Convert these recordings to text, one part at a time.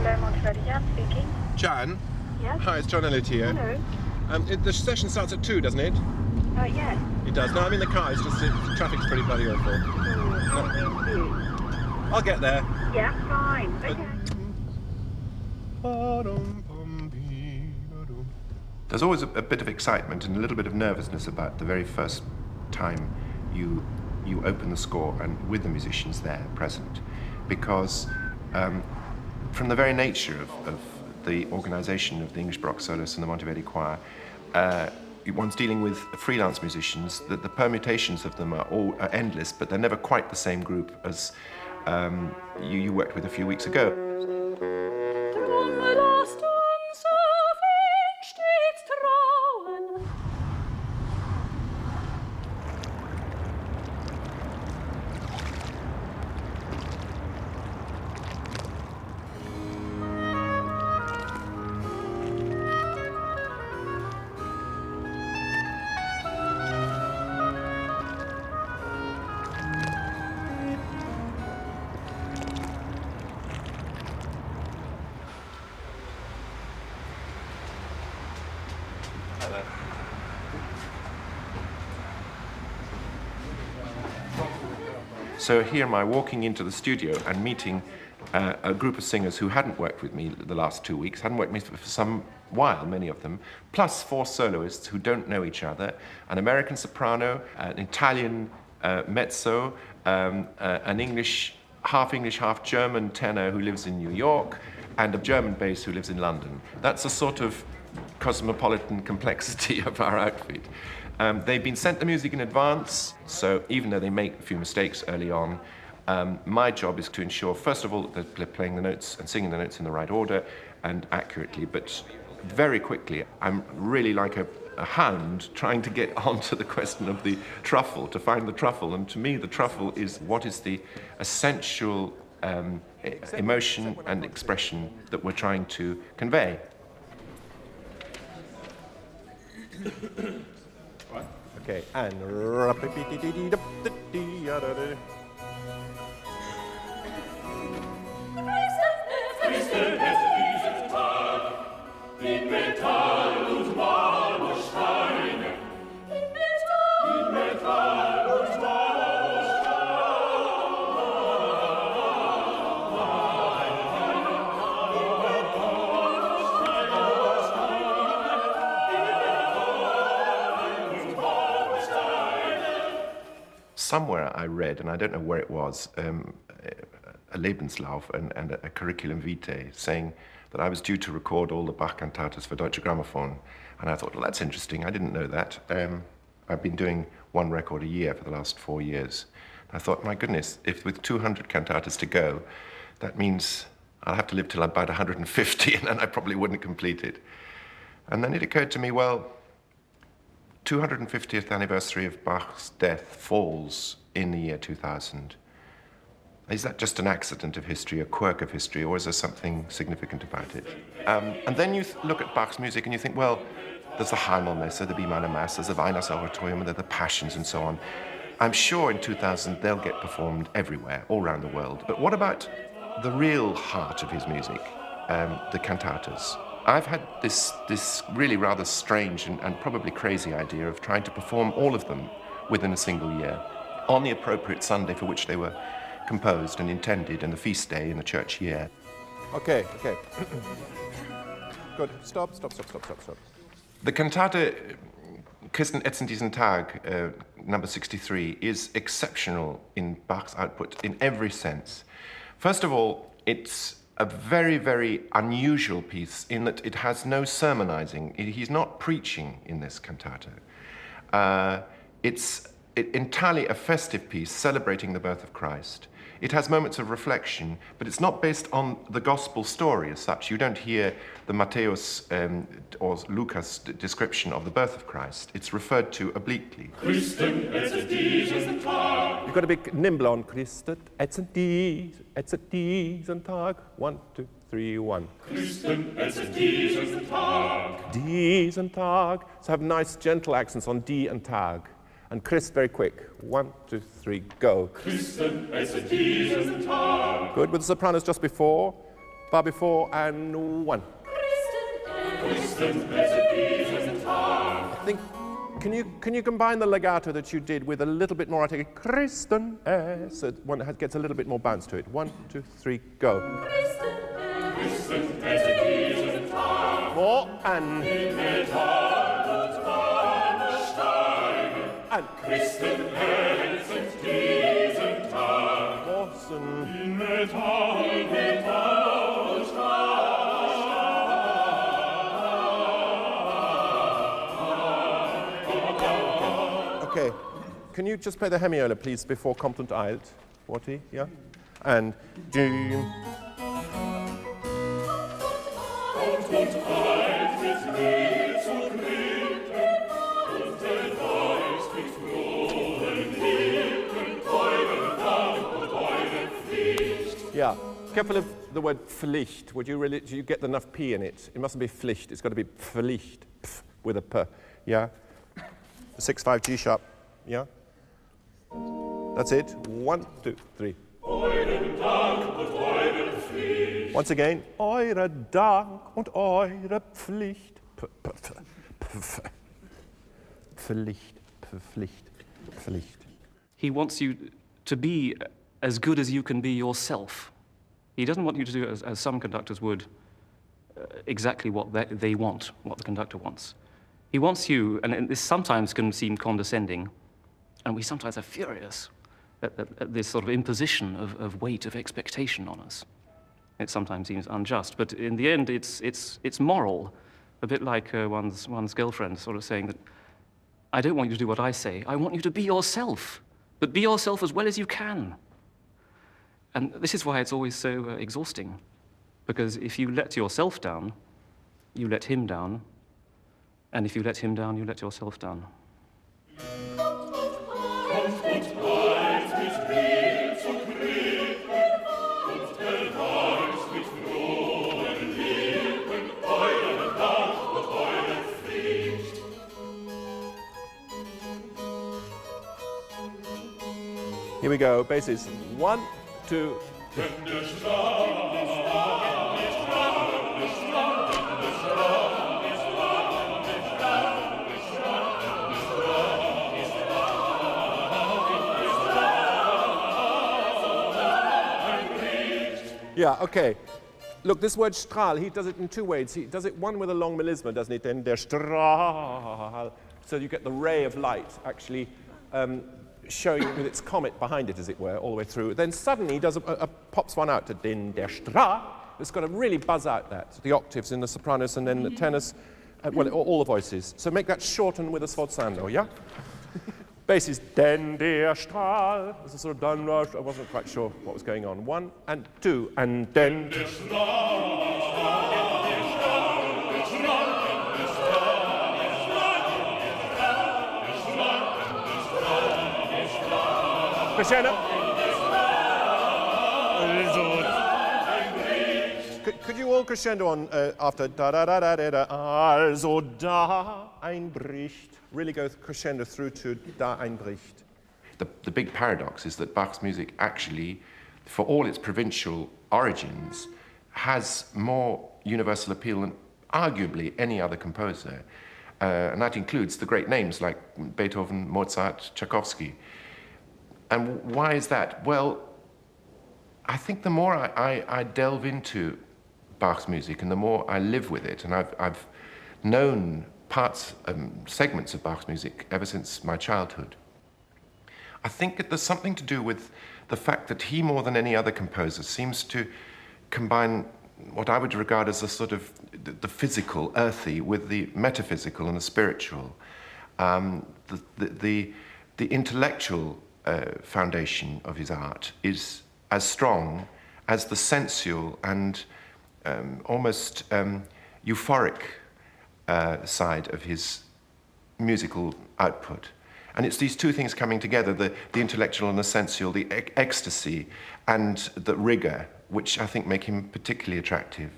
Hello, Monteverdi. Jan speaking. Jan? Yes? Hi, it's John Eliot here. Hello. The session starts at 2, doesn't it? Yes. It does. No, I'm in the car. It's just the traffic's pretty bloody awful. I'll get there. Yeah, fine. Okay. There's always a bit of excitement and a little bit of nervousness about the very first time you open the score and with the musicians there present, because from the very nature of the organisation of the English Baroque soloists and the Monteverdi choir, one's dealing with freelance musicians. The permutations of them are endless, but they're never quite the same group as you worked with a few weeks ago. So here am I walking into the studio and meeting a group of singers who hadn't worked with me the last 2 weeks, hadn't worked with me for some while, many of them, plus 4 soloists who don't know each other, an American soprano, an Italian mezzo, an English, half German tenor who lives in New York, and a German bass who lives in London. That's a sort of cosmopolitan complexity of our outfit. They've been sent the music in advance, so even though they make a few mistakes early on, my job is to ensure, first of all, that they're playing the notes and singing the notes in the right order and accurately, but very quickly, I'm really like a hound trying to get onto the question of the truffle, to find the truffle, and to me the truffle is what is the essential emotion and expression that we're trying to convey. Okay, and... Christen, diesen Tag, in Metall und Marmorstein, in Metall und Somewhere I read, and I don't know where it was, a Lebenslauf and a curriculum vitae saying that I was due to record all the Bach cantatas for Deutsche Grammophon. And I thought, well, that's interesting. I didn't know that. I've been doing 1 record a year for the last 4 years. I thought, my goodness, if with 200 cantatas to go, that means I'll have to live till about 150, and then I probably wouldn't complete it. And then it occurred to me, well, 250th anniversary of Bach's death falls in the year 2000. Is that just an accident of history, a quirk of history, or is there something significant about it? And then you look at Bach's music and you think, well, there's the Heimalmesse, the B minor Mass, there's the Weihnachtsoratorium, and there are the Passions and so on. I'm sure in 2000 they'll get performed everywhere, all around the world. But what about the real heart of his music, the cantatas? I've had this really rather strange and probably crazy idea of trying to perform all of them within a single year, on the appropriate Sunday for which they were composed and intended, and the feast day in the church year. Okay. Good. Stop. The cantata Christen, ätzet, diesen number 63, is exceptional in Bach's output in every sense. First of all, it's a very, very unusual piece in that it has no sermonizing. He's not preaching in this cantata. It's entirely a festive piece celebrating the birth of Christ. It has moments of reflection, but it's not based on the gospel story as such. You don't hear the Matthäus or Lucas description of the birth of Christ. It's referred to obliquely. Christen, ätzet, diesen Tag. You've got to be nimble on Christen, ätzet, diesen Tag. 1, 2, 3, 1. Christen, ätzet, diesen Tag. Diesen Tag. So have nice gentle accents on die and Tag. And Christ very quick. 1, 2, 3, go. Christen, ätzet, diesen Tag. Good, with the sopranos just before. bar before, and 1. Christen, ätzet, diesen Tag. I think, can you combine the legato that you did with a little bit more articulate? Christen, so one gets a little bit more bounce to it. 1, 2, 3, go. Christen, ätzet, diesen Tag. More, and Christen, ätzet, diesen Tag. awesome. In Metall, Okay, can you just play the hemiola, please, before kommt und eilt? 40, yeah? And doom. Kommt und eilt mit mir zu Kriegen, und der Geist mit frohen Lippen, euren Dank und eure Pflicht. Yeah, careful of the word Pflicht. Do you get enough P in it? It mustn't be Pflicht, it's got to be Pflicht, pf, with a P, yeah? 6-5 G sharp, yeah? That's it. 1, 2, 3. Euren Dank und eure Pflicht. Once again, eure Dank und eure Pflicht. Pflicht, Pflicht, Pflicht. He wants you to be as good as you can be yourself. He doesn't want you to do, as some conductors would, exactly what they want, what the conductor wants. He wants you, and this sometimes can seem condescending, and we sometimes are furious at this sort of imposition of weight of expectation on us. It sometimes seems unjust, but in the end, it's moral, a bit like one's girlfriend sort of saying that, I don't want you to do what I say, I want you to be yourself, but be yourself as well as you can. And this is why it's always so exhausting, because if you let yourself down, you let him down, and if you let him down, you let yourself down. Kommt und eilt mit mir zu Kriegen, und der Geist mit frohen Lippen, euren Dank und eure Pflicht. Here we go, basses. 1, 2, Wenn der Strahl Yeah, okay. Look, this word Strahl, he does it in 2 ways. He does it one with a long melisma, doesn't he? Then der Strahl. So you get the ray of light actually showing with its comet behind it, as it were, all the way through. Then suddenly he does pops one out to den der Strahl. It's got to really buzz out that, the octaves in the sopranos and then the tenors, well, all the voices. So make that shorten with a sforzando, yeah? Bass is den der Strahl. There's a sort of dun rush. I wasn't quite sure what was going on. 1 and 2 and den. Crescendo. Could you all crescendo on after da da da da da da? Also da einbricht. Really go crescendo through to da einbricht. The big paradox is that Bach's music actually, for all its provincial origins, has more universal appeal than arguably any other composer. And that includes the great names like Beethoven, Mozart, Tchaikovsky. And why is that? Well, I think the more I delve into Bach's music and the more I live with it, and I've known parts, segments of Bach's music ever since my childhood, I think that there's something to do with the fact that he, more than any other composer, seems to combine what I would regard as a sort of the physical, earthy, with the metaphysical and the spiritual. The intellectual foundation of his art is as strong as the sensual and almost euphoric side of his musical output. And it's these two things coming together, the intellectual and the sensual, the ecstasy and the rigor, which I think make him particularly attractive.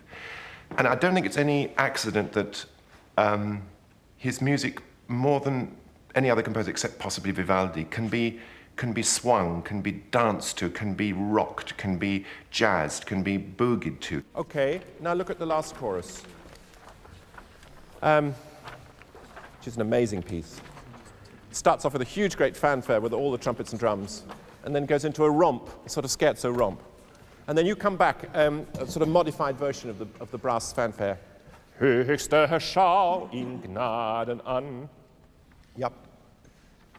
And I don't think it's any accident that his music, more than any other composer except possibly Vivaldi, can be can be swung, can be danced to, can be rocked, can be jazzed, can be boogied to. Okay, now look at the last chorus, which is an amazing piece. It starts off with a huge, great fanfare with all the trumpets and drums, and then goes into a romp, a sort of scherzo romp. And then you come back, a sort of modified version of the brass fanfare. Höchster Herrscher in Gnaden an. Yep.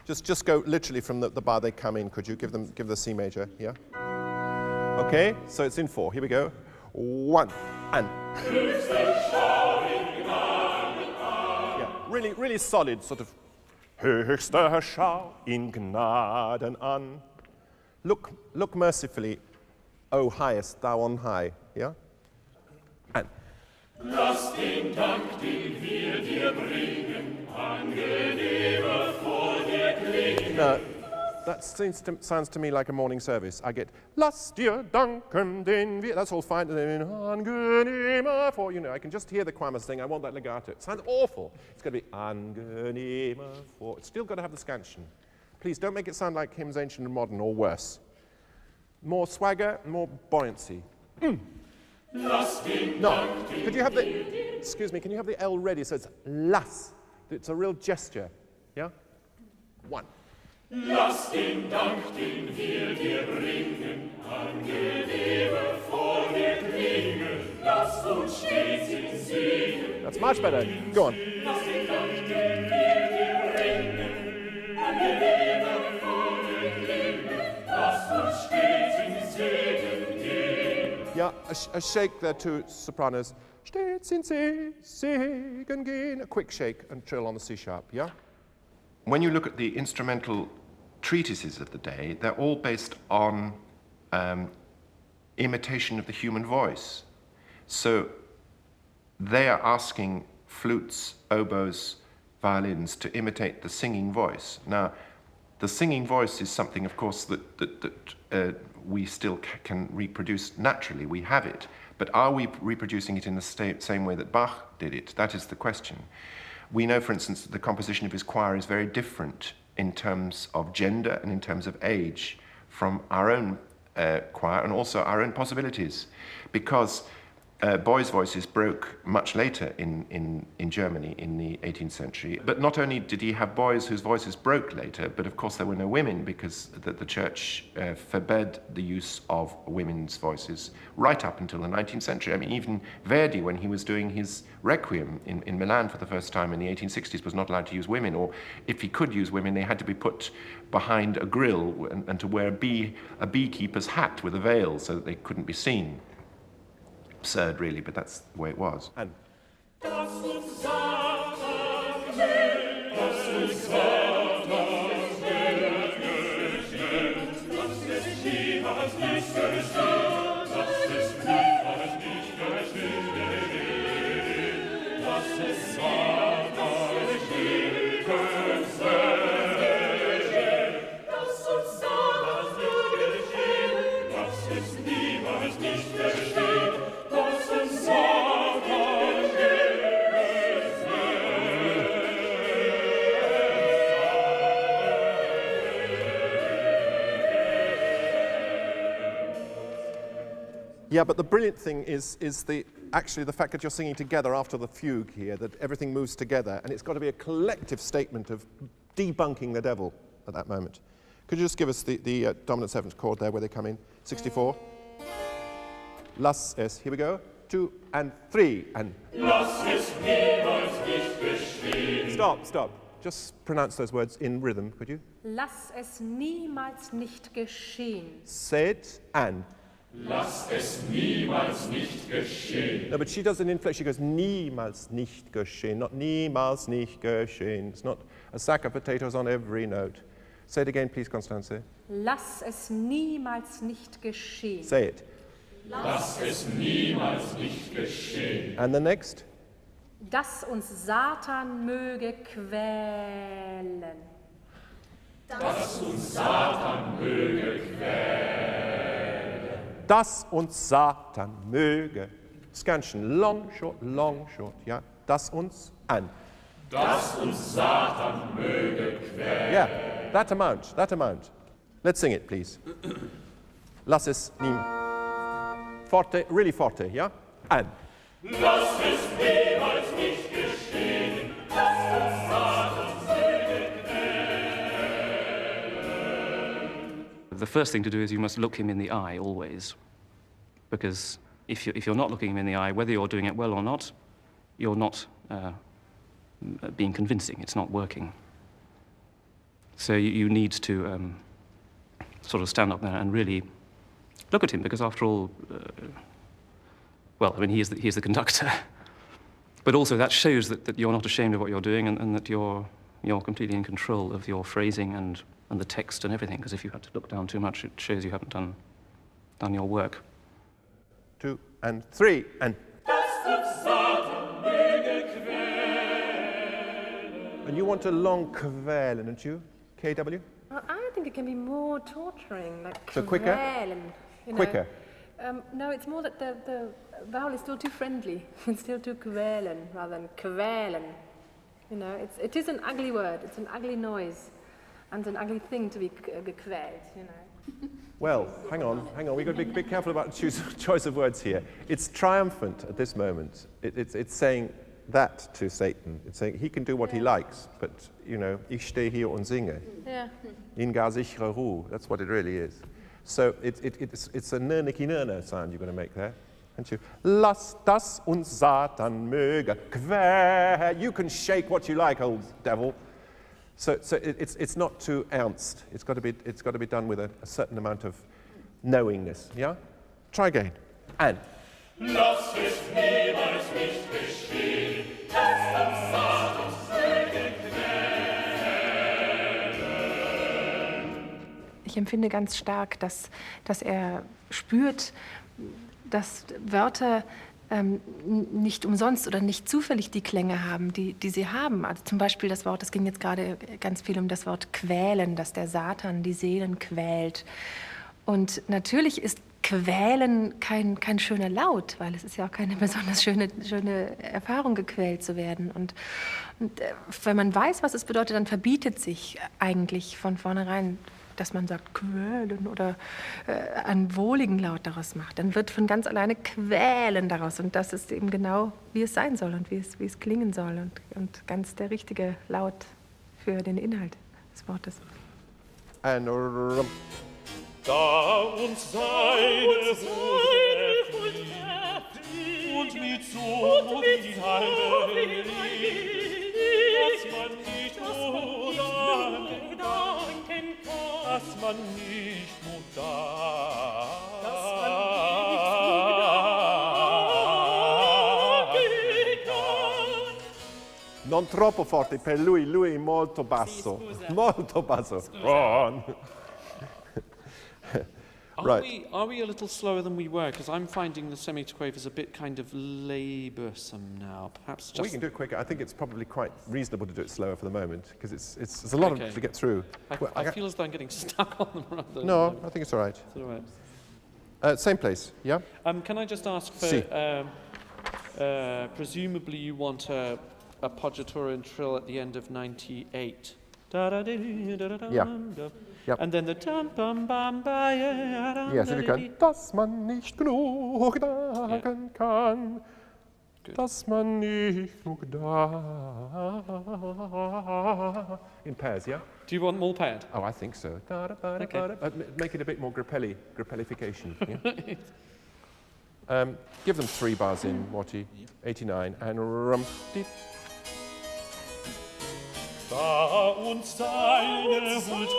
Just go literally from the bar they come in. Could you give the C major? Yeah. Okay, so it's in 4. Here we go. 1 and. Yeah, really solid sort of. Höchster Herrscher in Gnaden an. Look mercifully, O highest, thou on high. Yeah. And. Lass den Dank, den wir dir bringen, angenehmer vor dir klingen. No, that sounds to me like a morning service. I get, lass dir danken, den wir, that's all fine, and then angenehmer for, I can just hear the choir saying, I want that legato. It sounds awful. It's got to be angenehmer for, it's still got to have the scansion. Please don't make it sound like hymns ancient and modern or worse. More swagger, more buoyancy. No, could you have the, excuse me, can you have the L ready so it's lass? It's a real gesture, yeah? 1. Lass den Dank, den wir dir bringen, angenehmer vor dir klingen. Lass uns stets in Segen. That's much better. Go on. Lass den Dank, den wir dir bringen, angenehmer vor dir klingen. Lass uns stets in Segen gehen. Yeah, a shake there to sopranos. Stets in Segen gehen. A quick shake and trill on the C sharp, yeah? When you look at the instrumental treatises of the day, they're all based on imitation of the human voice. So they are asking flutes, oboes, violins to imitate the singing voice. Now, the singing voice is something, of course, that we still can reproduce naturally. We have it. But are we reproducing it in the same way that Bach did it? That is the question. We know, for instance, that the composition of his choir is very different in terms of gender and in terms of age from our own choir and also our own possibilities, because boys' voices broke much later in Germany in the 18th century. But not only did he have boys whose voices broke later, but of course there were no women, because the church forbade the use of women's voices right up until the 19th century. I mean, even Verdi, when he was doing his Requiem in Milan for the first time in the 1860s, was not allowed to use women, or if he could use women, they had to be put behind a grill and to wear a beekeeper's hat with a veil so that they couldn't be seen. Absurd, really, but that's the way it was. And. Lass uns Satan sehen, lass uns Satan sehen, lass es niemals nicht geschehen, lass es niemals nicht geschehen, lass es Satan sehen, lass uns Satan geschehen, lass es niemals nicht geschehen. Yeah, but the brilliant thing is actually the fact that you're singing together after the fugue here, that everything moves together, and it's got to be a collective statement of debunking the devil at that moment. Could you just give us the dominant seventh chord there where they come in? 64. Lass es, here we go. 2 and 3 and. Lass es niemals nicht geschehen. Stop. Just pronounce those words in rhythm, could you? Lass es niemals nicht geschehen. Say it and. Lass es niemals nicht geschehen. No, but she does an inflection. She goes, niemals nicht geschehen, not niemals nicht geschehen. It's not a sack of potatoes on every note. Say it again, please, Constanze. Lass es niemals nicht geschehen. Say it. Lass es niemals nicht geschehen. And the next? Dass uns Satan möge quälen. Dass uns Satan möge quälen. Dass uns Satan möge. Scansion, long, short, yeah. Dass uns and. Dass uns Satan möge quälen. Yeah, that amount. Let's sing it, please. Lass es nie. Forte, really forte, yeah? And. Lass es niemals nicht geschehen, lass uns Satan The first thing to do is you must look him in the eye always, because if you're not looking him in the eye, whether you're doing it well or not, you're not being convincing. It's not working. So you need to sort of stand up there and really look at him, because after all, well, I mean, he is the conductor. But also that shows that you're not ashamed of what you're doing, and that you're completely in control of your phrasing and the text and everything, because if you had to look down too much, it shows you haven't done your work. 2 and 3 and. And you want a long quälen, don't you? KW? Well, I think it can be more torturing, like So quicker? quälen, you know. Quicker. No, it's more that the vowel is still too friendly. It's still too quälen rather than quälen. You know, it is an ugly word. It's an ugly noise, and an ugly thing to be gequält. You know. Well, hang on. We've got to be careful about choice of words here. It's triumphant at this moment. It's saying that to Satan. It's saying he can do what he likes, but, you know, ich stehe hier und singe. Yeah. In gar sichere Ruhe. That's what it really is. So it's a nirniki-nirno sound you're going to make there, aren't you? Lass das uns Satan möge quäl. You can shake what you like, old devil. So it's not too ernst. It's got to be done with a certain amount of knowingness. Yeah. Try again. And. Lass es niemals nicht geschehen, lass uns Satans möge quälen. Ich empfinde ganz stark, dass er spürt, dass Wörter nicht umsonst oder nicht zufällig die Klänge haben, die sie haben. Also zum Beispiel das Wort, es ging jetzt gerade ganz viel um das Wort quälen, dass der Satan die Seelen quält. Und natürlich ist quälen kein schöner Laut, weil es ist ja auch keine besonders schöne Erfahrung, gequält zu werden. Und wenn man weiß, was es bedeutet, dann verbietet sich eigentlich von vornherein, dass man sagt quälen oder einen wohligen Laut daraus macht. Dann wird von ganz alleine quälen daraus. Und das ist eben genau, wie es sein soll und wie es klingen soll. Und ganz der richtige Laut für den Inhalt des Wortes. And. Da uns seine Huld erflieht und mit so viel Heil, dass man nicht nur danken kann, dass man nicht nur danken kann. Non troppo forte per lui molto basso. Molto basso. Ron. Right. Are we a little slower than we were? Because I'm finding the semi-quavers a bit kind of laboursome now. Perhaps just... We can do it quicker. I think it's probably quite reasonable to do it slower for the moment, because it's a lot to get through. I feel as though I'm getting stuck on them rather than... No, I think it's all right. Is it all right? Same place, yeah? Can I just ask for... Si. Presumably you want a appoggiatura and trill at the end of 98. Yeah. Yep. And then the dum bum bum ba ya. Yes, if you can. Dass man nicht genug danken kann. Good. Dass man nicht genug in pairs, yeah? Do you want them all paired? Oh, I think so. Okay. Make it a bit more grappellification. Yeah? Give them 3 bars in, Morty. 89 and rum. Deep. Da uns seine Huld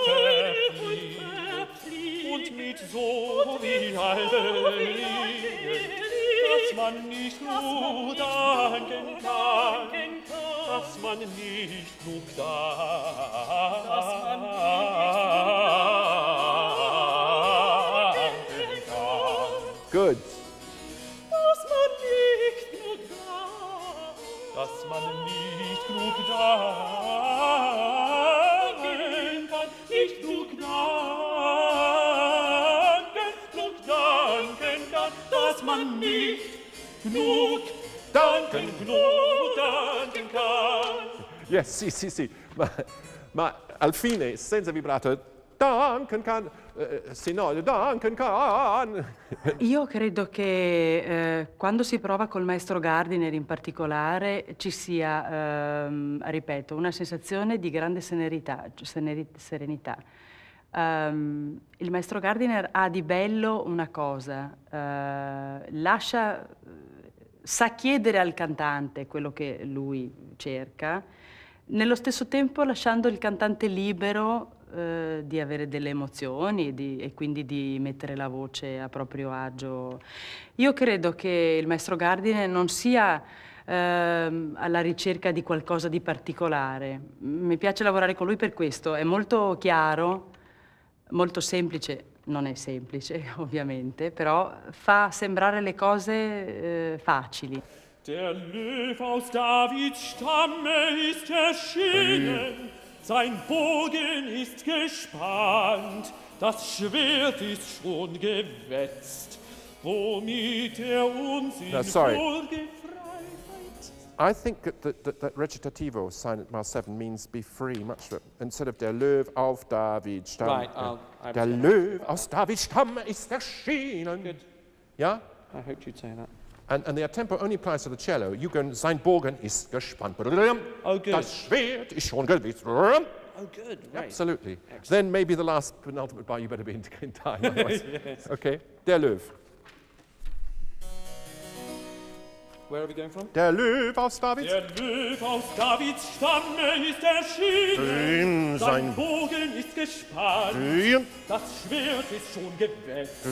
verflieht und mit so viel Heil, dass man nicht nur danken kann, dass man nicht genug danken kann. Good. Dass man nicht genug danken, dass man nicht genug danken kann, nicht genug danken kann, dass man nicht genug danken kann. Yes, sì. Ma al fine, senza vibrato, danken kann, Signore, danken kann. Io credo che quando si prova col maestro Gardiner in particolare ci sia, ripeto, una sensazione di grande serenità. Il maestro Gardiner ha di bello una cosa, sa chiedere al cantante quello che lui cerca, nello stesso tempo lasciando il cantante libero di avere delle emozioni e quindi di mettere la voce a proprio agio. Io credo che il maestro Gardiner non sia alla ricerca di qualcosa di particolare. Mi piace lavorare con lui per questo, è molto chiaro, molto semplice. Non è semplice, ovviamente, però fa sembrare le cose facili. Der Löw aus Davids Stamme ist erschienen, sein Bogen ist gespannt, das Schwert ist schon gewetzt, womit uns in Folge Freiheit... I think that recitativo, silent bar 7, means be free, much instead of der Löw auf Davids Stamm. Right, Der Löw aus Davids Stamm ist erschienen. Good. Yeah? I hoped you'd say that. And the tempo only applies to the cello. You go, sein Bogen ist gespannt. Oh, good. Das Schwert ist schon gewetzt. Oh, good. Right. Absolutely. Then maybe the last penultimate bar, you better be in time. Otherwise. Yes. Okay. Der Löw. Where are we going from? Der Löw aus Davids. Der Löw aus Davids Stamme ist erschienen, sein Bogen ist gespannt, das Schwert ist schon gewetzt,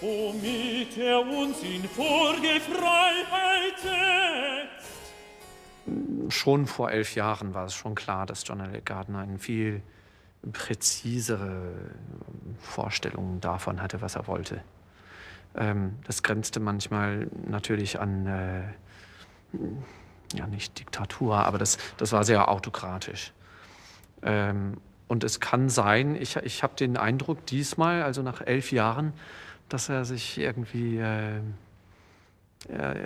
womit uns in Freiheit setzt. Schon vor 11 Jahren war es schon klar, dass John Eliot Gardiner eine viel präzisere Vorstellung davon hatte, was er wollte. Das grenzte manchmal natürlich an, ja nicht Diktatur, aber das war sehr autokratisch. Und es kann sein, ich habe den Eindruck diesmal, also nach 11 Jahren, dass er sich irgendwie, er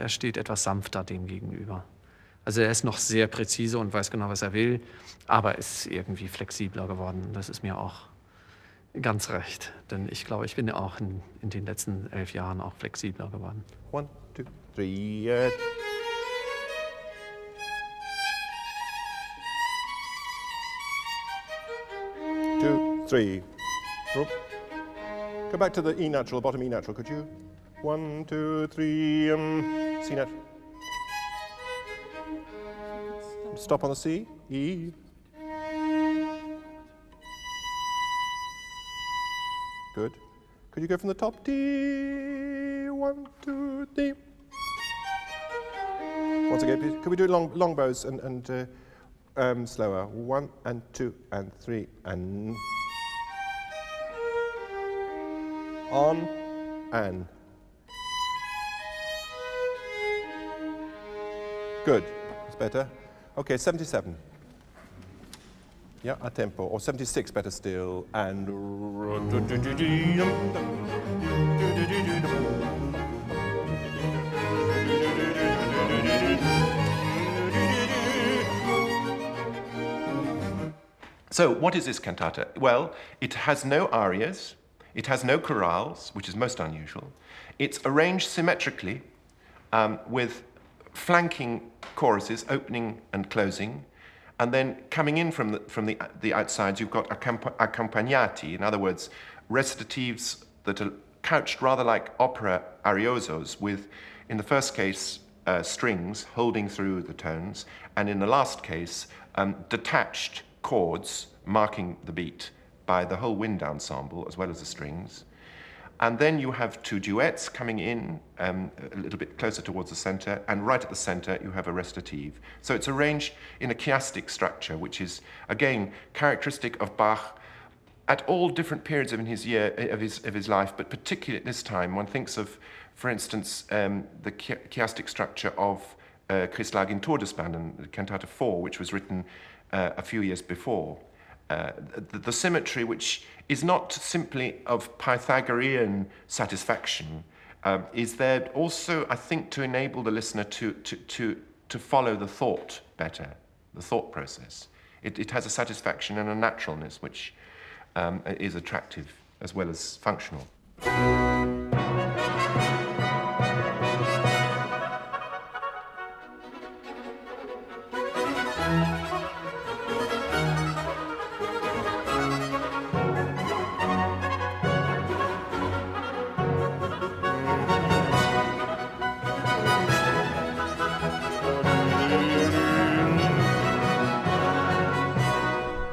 steht etwas sanfter dem gegenüber. Also er ist noch sehr präzise und weiß genau, was er will, aber ist irgendwie flexibler geworden. Das ist mir auch ganz recht, denn ich glaube, ich bin ja auch in den letzten 11 Jahren auch flexibler geworden. 1, 2, 3. 2, 3. Go back to the E natural, bottom E natural, could you? 1, 2, 3. C natural. Stop on the C. E. Good. Could you go from the top? D. 1, 2, 3. Once again, please. Could we do long bows and slower? 1 and 2 and 3 and on and. Good. It's better. Okay, 77. Yeah, a tempo. Or 76, better still. And. So, what is this cantata? Well, it has no arias, it has no chorales, which is most unusual. It's arranged symmetrically with flanking choruses, opening and closing. And then coming in from the outsides, you've got accompagnati, in other words, recitatives that are couched rather like opera ariosos, with, in the first case, strings holding through the tones, and in the last case, detached chords marking the beat by the whole wind ensemble as well as the strings. And then you have two duets coming in a little bit closer towards the center, and right at the center you have a recitative. So it's arranged in a chiastic structure, which is again characteristic of Bach at all different periods of his life, but particularly at this time. One thinks of, for instance, the chiastic structure of Christ in Todesbanden, Cantata 4, which was written a few years before. The symmetry, which is not simply of Pythagorean satisfaction, is there also, I think, to enable the listener to follow the thought better, the thought process. It has a satisfaction and a naturalness which is attractive as well as functional.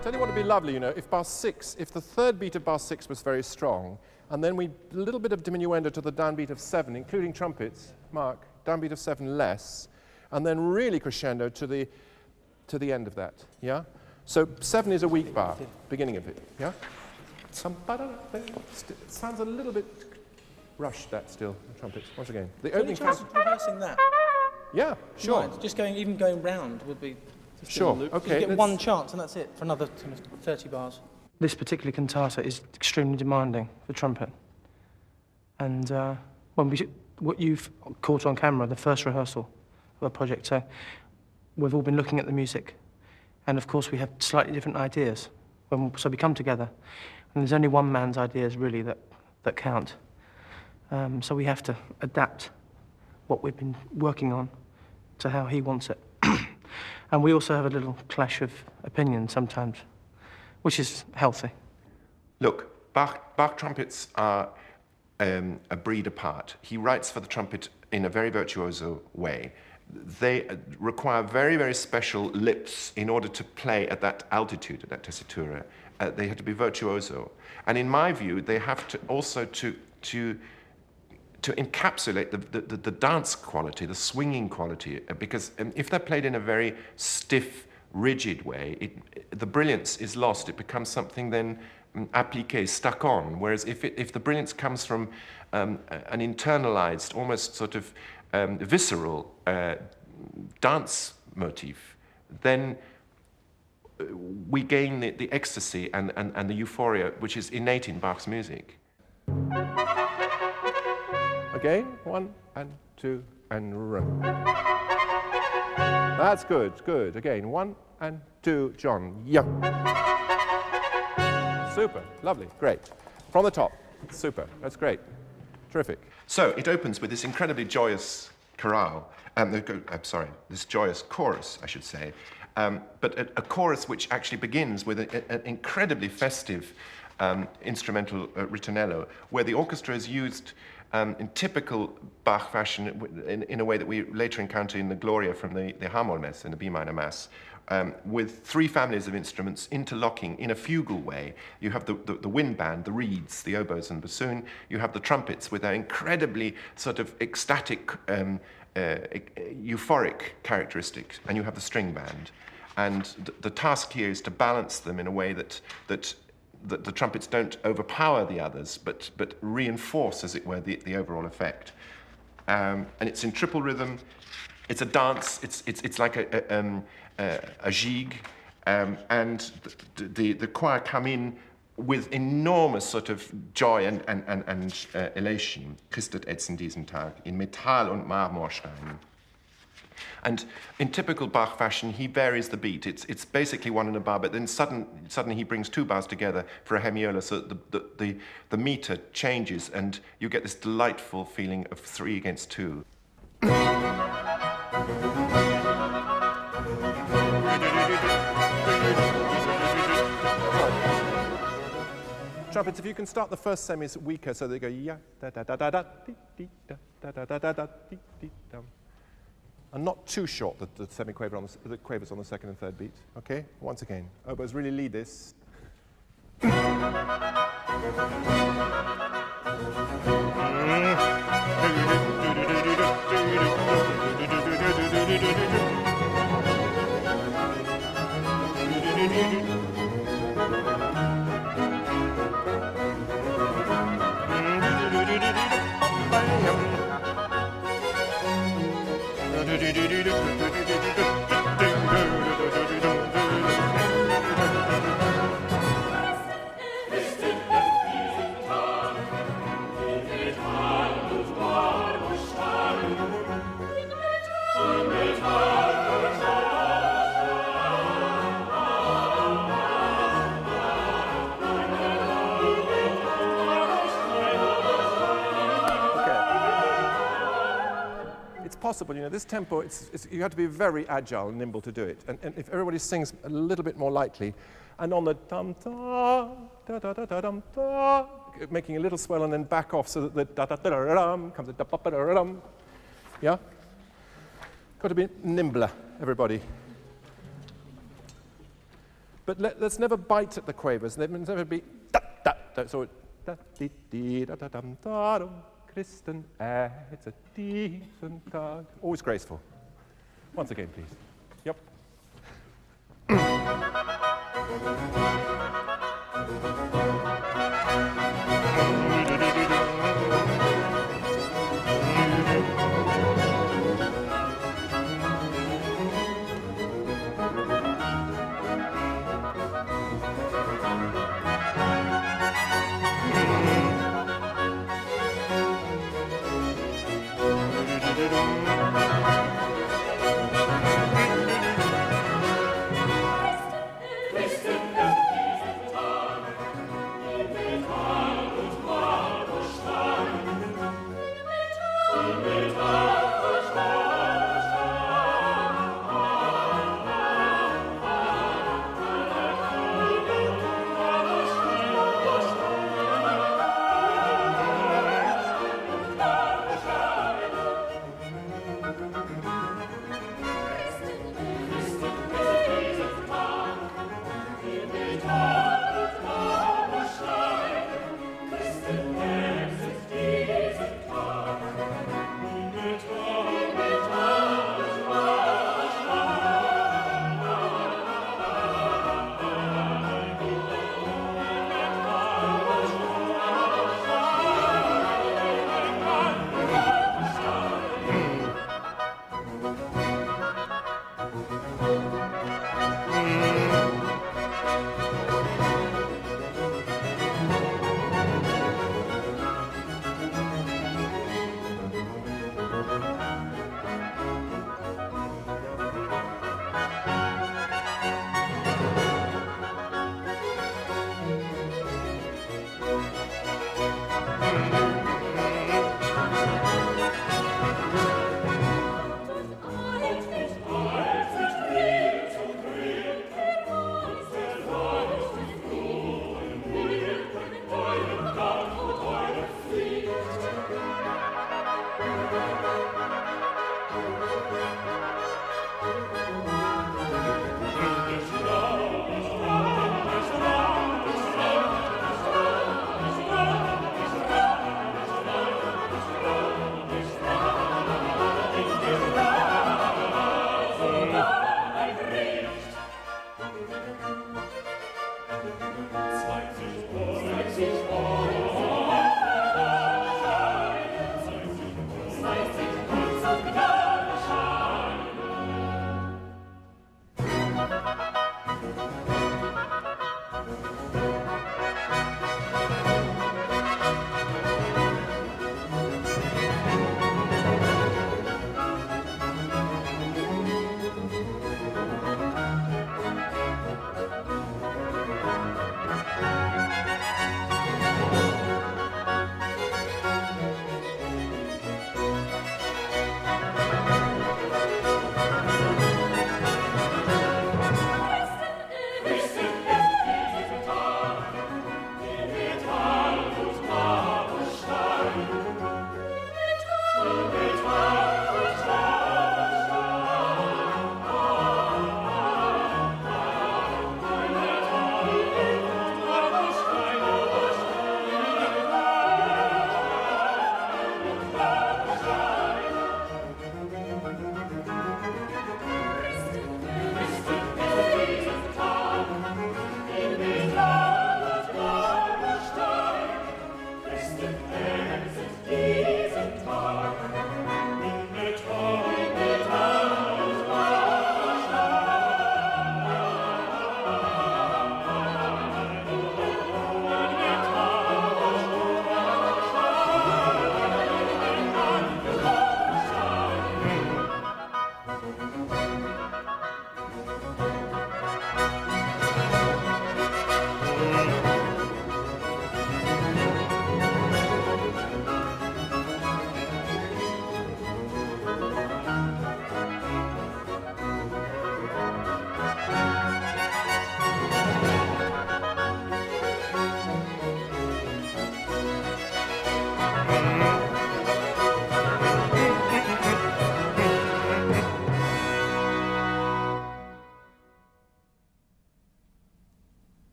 Tell you what would be lovely, you know, if bar 6, if the third beat of bar 6 was very strong, and then a little bit of diminuendo to the downbeat of 7, including trumpets, Mark, downbeat of 7 less, and then really crescendo to the end of that, yeah? So 7 is a weak bar, beginning of it, yeah? It sounds a little bit rushed, that still, the trumpets, once again. The opening chance of rehearsing that? Yeah, sure. Right, just going round would be... Sure, okay. You get one chance and that's it for another 30 bars. This particular cantata is extremely demanding for trumpet. And what you've caught on camera, the first rehearsal of a project, so we've all been looking at the music. And of course we have slightly different ideas. So we come together, and there's only one man's ideas really that count. So we have to adapt what we've been working on to how he wants it. And we also have a little clash of opinion sometimes, which is healthy. Look, Bach trumpets are a breed apart. He writes for the trumpet in a very virtuoso way. They require very, very special lips in order to play at that altitude, at that tessitura. They have to be virtuoso. And in my view, they have to also to encapsulate the dance quality, the swinging quality, because if they're played in a very stiff, rigid way, the brilliance is lost. It becomes something then appliqué, stuck on. Whereas if the brilliance comes from an internalized, almost sort of visceral dance motif, then we gain the ecstasy and the euphoria which is innate in Bach's music. Again, 1 and 2 and run. That's good, good. Again, 1 and 2, John. Yeah. Super, lovely, great. From the top, super, that's great. Terrific. So it opens with this incredibly joyous chorale, this joyous chorus, I should say, but a chorus which actually begins with an incredibly festive instrumental ritornello, where the orchestra is used in typical Bach fashion, in a way that we later encounter in the Gloria from the H-Moll Mess and the B minor Mass, with 3 families of instruments interlocking in a fugal way. You have the wind band, the reeds, the oboes and bassoon. You have the trumpets with their incredibly sort of ecstatic, euphoric characteristics, and you have the string band. And the task here is to balance them in a way that the trumpets don't overpower the others, but reinforce, as it were, the overall effect. And it's in triple rhythm. It's a dance. It's like a jig, and the choir come in with enormous sort of joy and elation. Christen, ätzet, diesen in Metall und Marmorstein. And in typical Bach fashion, he varies the beat. It's basically 1 and a bar, but then suddenly he brings 2 bars together for a hemiola, so the meter changes, and you get this delightful feeling of 3 against 2. Trumpets, if you can start the first semis weaker, so they go ya da da da da da dee da da da da da da dee da. And not too short, the semi-quaver on the quavers on the second and third beat. Okay, once again, oboes really lead this. impossible. You know, this tempo, you have to be very agile and nimble to do it. And if everybody sings a little bit more lightly, and on the dum da da da da da dum da, making a little swell and then back off so that the da da da da dum comes a da da da dum. Yeah? Got to be nimbler, everybody. But let's never bite at the quavers. Let's never be da da da. So da di di da da dum da dum. Christen, ätzet, diesen Tag. Always graceful. Once again, please. Yep.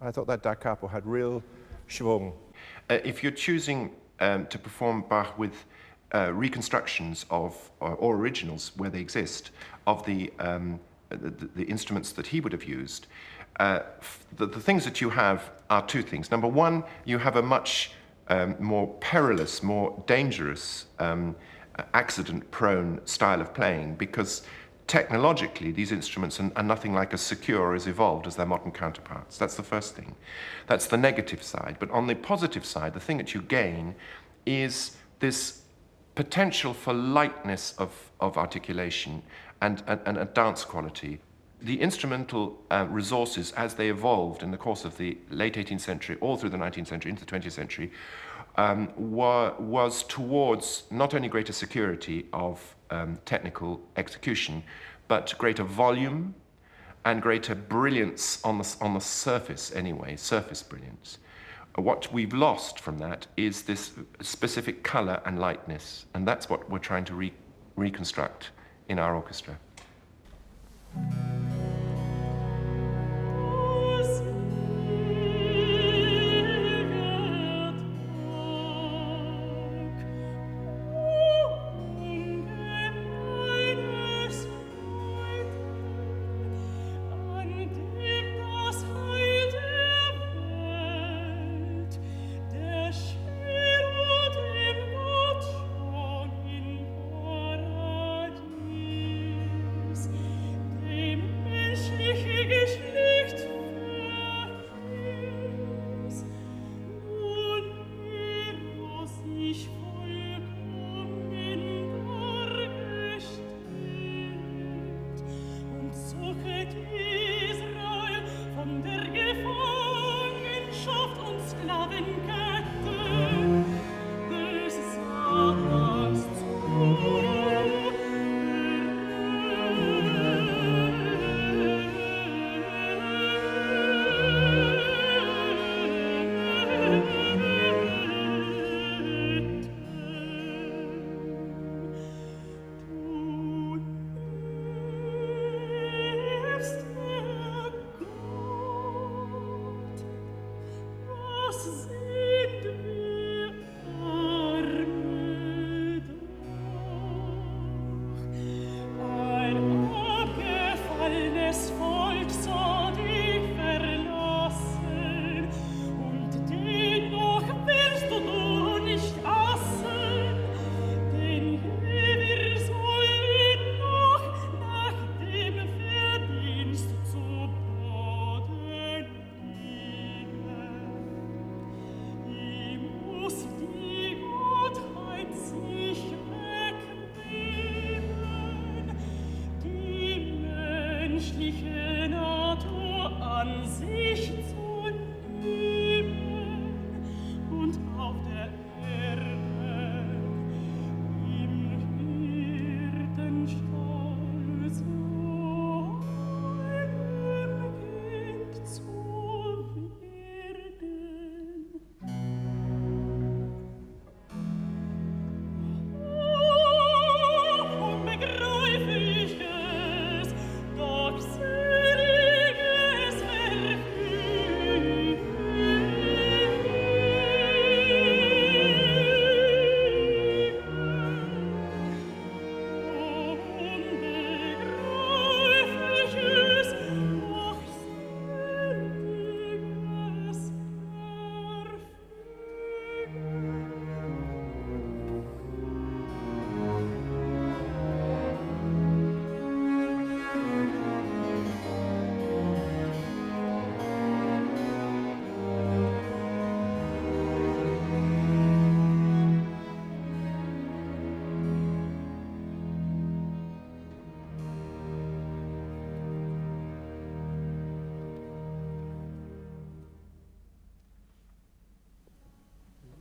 I thought that Da Capo had real schwung. If you're choosing to perform Bach with reconstructions of, or originals where they exist, of the instruments that he would have used, the things that you have are two things. Number one, you have a much more perilous, more dangerous, accident-prone style of playing, because technologically these instruments are nothing like as secure or as evolved as their modern counterparts. That's the first thing. That's the negative side. But on the positive side, the thing that you gain is this potential for lightness of articulation and a dance quality. The instrumental resources, as they evolved in the course of the late 18th century, all through the 19th century, into the 20th century, was towards not only greater security of technical execution, but greater volume and greater brilliance on the surface anyway, surface brilliance. What we've lost from that is this specific color and lightness, and that's what we're trying to reconstruct in our orchestra.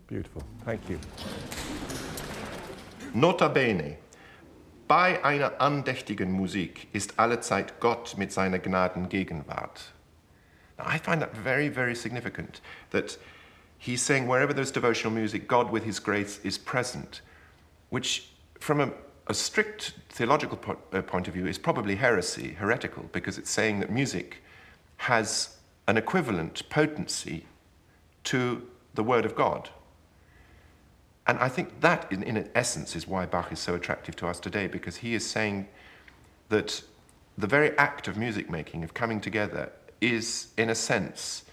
Beautiful. Thank you. Nota bene. Bei einer andächtigen Musik ist allezeit Gott mit seiner Gnaden Gegenwart. Now, I find that very, very significant, that he's saying wherever there's devotional music, God with his grace is present, which from a strict theological point of view is probably heretical, because it's saying that music has an equivalent potency to the Word of God. And I think that, in essence, is why Bach is so attractive to us today, because he is saying that the very act of music making, of coming together, is, in a sense,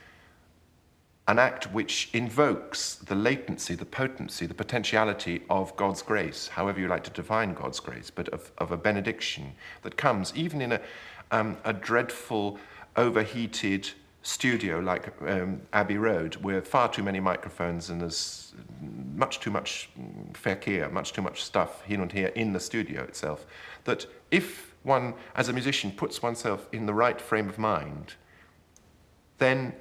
an act which invokes the latency, the potency, the potentiality of God's grace, however you like to define God's grace, but of a benediction that comes even in a dreadful, overheated studio like Abbey Road, with far too many microphones and there's much too much Verkehr, much too much stuff hin und her in the studio itself, that if one, as a musician, puts oneself in the right frame of mind, then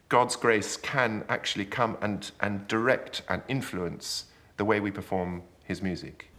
God's grace can actually come and direct and influence the way we perform his music.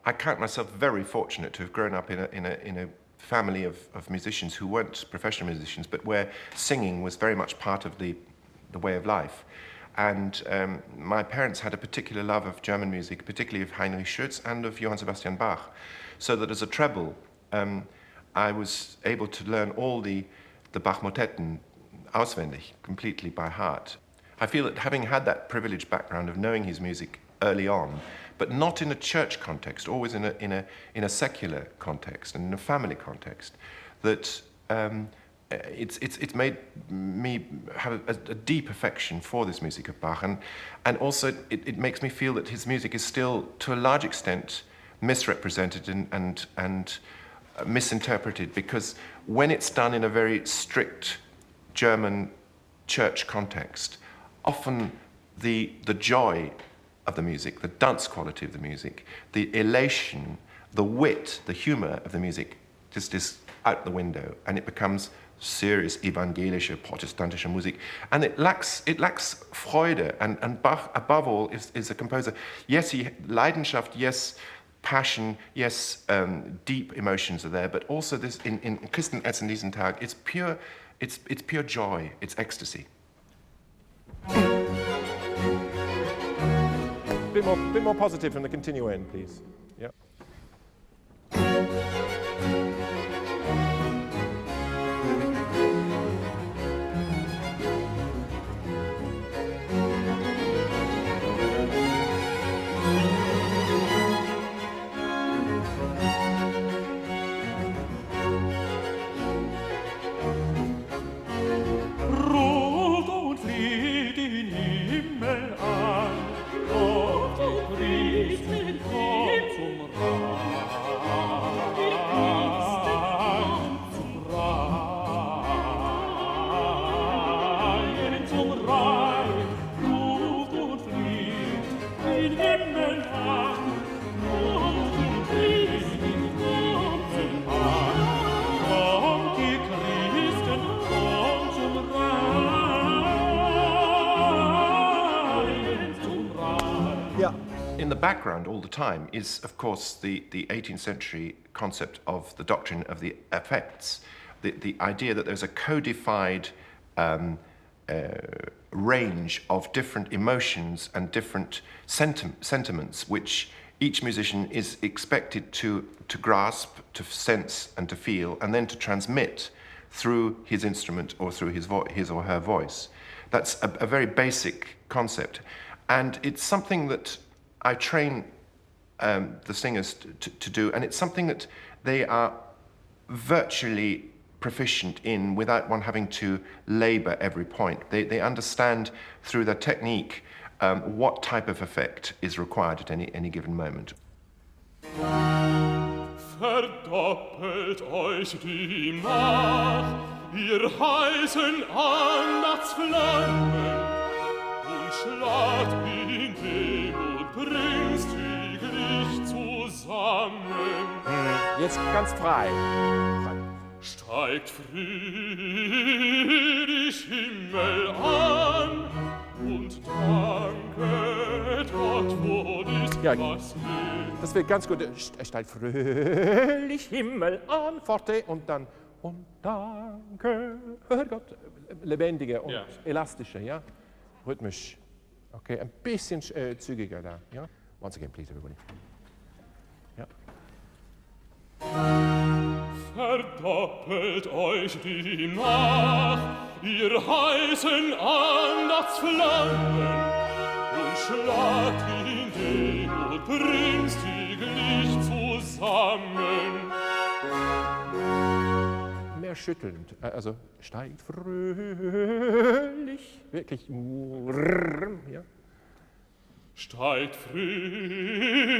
I count myself very fortunate to have grown up in a family of musicians who weren't professional musicians, but where singing was very much part of the way of life. And my parents had a particular love of German music, particularly of Heinrich Schütz and of Johann Sebastian Bach, so that as a treble, I was able to learn all the Bach motetten auswendig, completely by heart. I feel that having had that privileged background of knowing his music early on, but not in a church context, always in a secular context and in a family context, that it's made me have a deep affection for this music of Bach, and also it makes me feel that his music is still, to a large extent, misrepresented and misinterpreted, because when it's done in a very strict German church context, often the joy of the music, the dance quality of the music, the elation, the wit, the humor of the music just is out the window, and it becomes serious evangelische, protestantische Musik, and it lacks Freude, and Bach, above all, is a composer. Yes, Leidenschaft, yes, passion, yes, deep emotions are there, but also this in Christen, ätzet, diesen it's pure joy, it's ecstasy. Bit more positive from the continuo, please. Yeah. In the background all the time is, of course, the 18th century concept of the doctrine of the affects, the idea that there's a codified range of different emotions and different sentiments which each musician is expected to grasp, to sense and to feel, and then to transmit through his instrument or through his or her voice. That's a very basic concept, and it's something that I train the singers to do, and it's something that they are virtually proficient in without one having to labor every point. They understand through their technique what type of effect is required at any given moment. Verdoppelt euch die Macht, ihr heißen Andachtsflammen, und schlagt in dem und bringst täglich zusammen. Jetzt ganz frei. Steigt friedlich Himmel an und danket Gott, wo nicht was will. Das wird ganz gut. Steigt fröhlich Himmel an, forte und dann und danke Gott. Lebendige und elastische, ja? Rhythmisch. Okay, ein bisschen zügiger da, ja? Once again, please, everybody. Ja. Verdoppelt euch die Nacht, ihr heißen Andachtsflammen, und schlagt in den und bringst täglich zusammen. Mehr schüttelnd, also steigt fröhlich, wirklich, ja. Steigt friedlich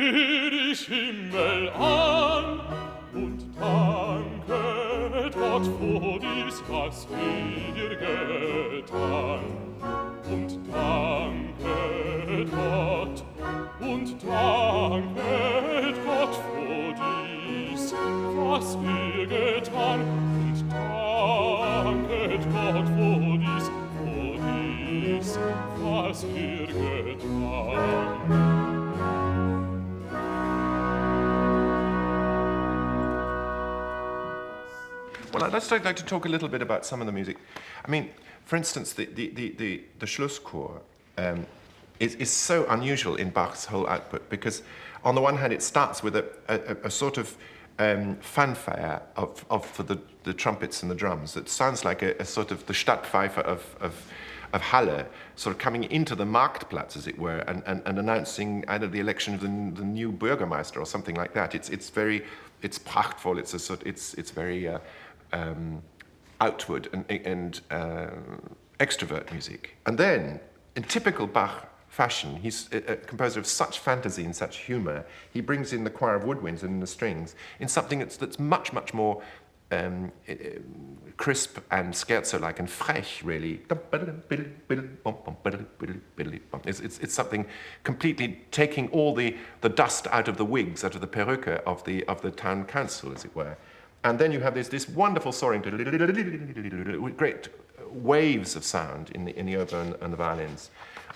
Himmel an und danket Gott für dies, was wir getan. Und danket Gott für dies, was wir getan. Und danket Gott für dies, was wir getan. Well, I'd just like to talk a little bit about some of the music. I mean, for instance, the Schlusschor is so unusual in Bach's whole output because, on the one hand, it starts with a sort of fanfare for the trumpets and the drums. It sounds like a sort of the Stadtpfeife of Halle, sort of coming into the Marktplatz, as it were, and announcing either the election of the new Bürgermeister or something like that. It's prachtful. It's very outward and extrovert music. And then, in typical Bach fashion, he's a composer of such fantasy and such humor. He brings in the choir of woodwinds and the strings in something that's much, much more crisp and scherzo-like and frech, really. It's something completely taking all the dust out of the wigs, out of the perruque of the town council, as it were. And then you have this wonderful soaring, with great waves of sound in the oboe and the violins.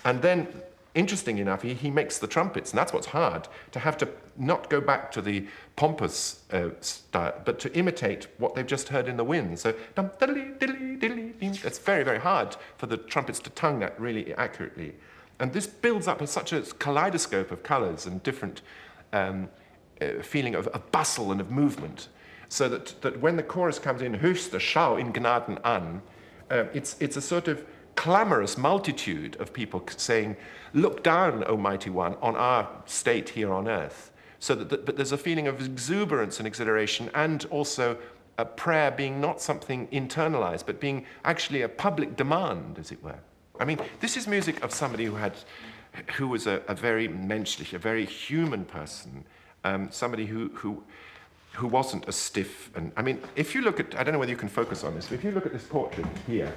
And then, interesting enough, he makes the trumpets, and that's what's hard, to have to not go back to the pompous style, but to imitate what they've just heard in the wind. So, it's very, very hard for the trumpets to tongue that really accurately. And this builds up such a kaleidoscope of colors and different feeling of bustle and of movement, so that when the chorus comes in, höchste Schau in Gnaden an, it's a sort of clamorous multitude of people saying, look down, O mighty one, on our state here on earth. So but there's a feeling of exuberance and exhilaration, and also a prayer being not something internalized, but being actually a public demand, as it were. I mean, this is music of somebody who was a very menschlich, a very human person, somebody who wasn't a stiff. And I mean, if you look at, I don't know whether you can focus on this, but if you look at this portrait here,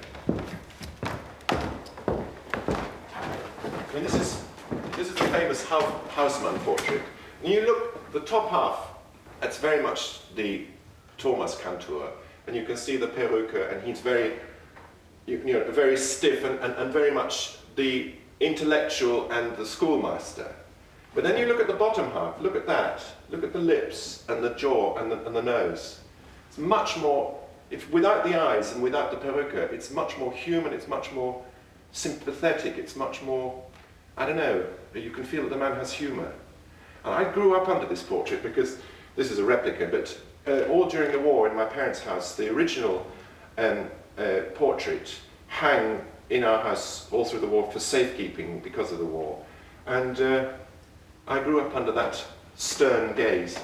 I mean, this is the famous Hausmann portrait. And you look, the top half, that's very much the Thomas Cantor, and you can see the peruke, and he's very, very stiff and very much the intellectual and the schoolmaster. But then you look at the bottom half, look at that, look at the lips and the jaw and the nose. It's much more, without the eyes and without the peruke, it's much more human, it's much more sympathetic, it's much more, I don't know, you can feel that the man has humor. And I grew up under this portrait because this is a replica, but all during the war in my parents' house, the original portrait hung in our house all through the war for safekeeping because of the war. And I grew up under that stern gaze.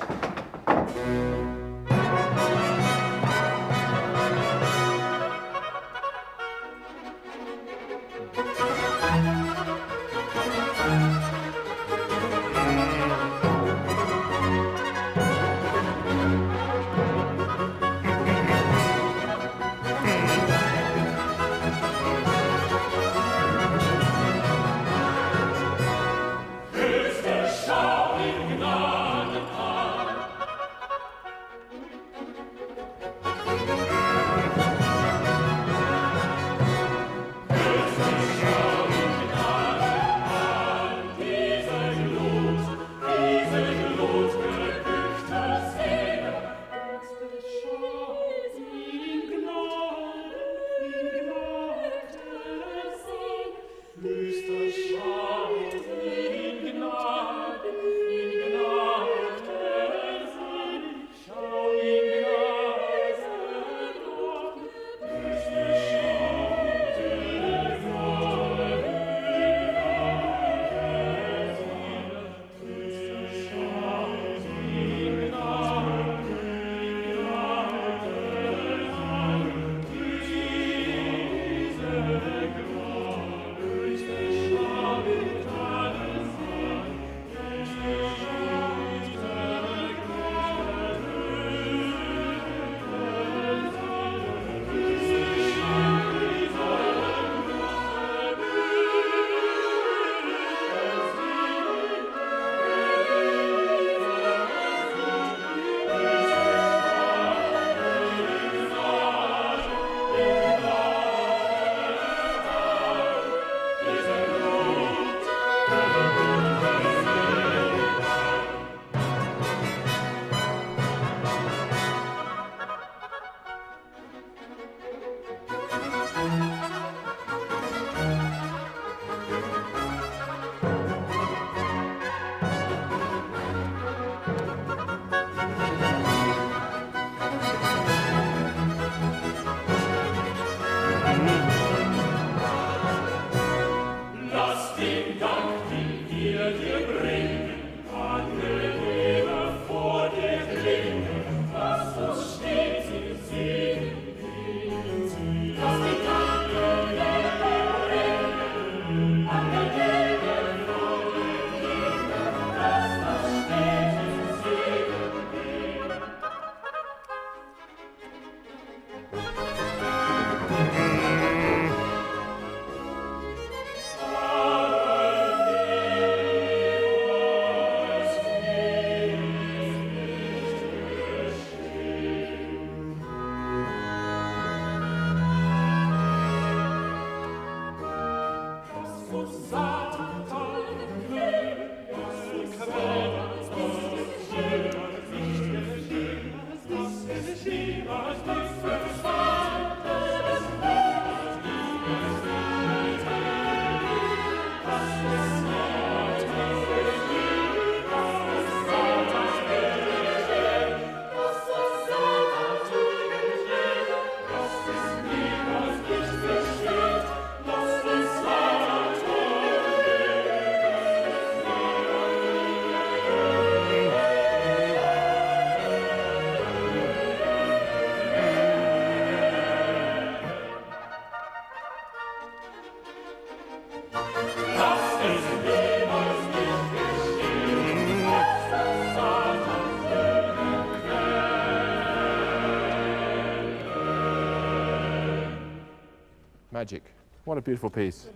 Magic. What a beautiful piece.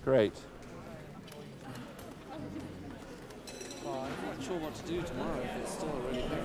Great. Well, I'm not sure what to do tomorrow if it's still a really big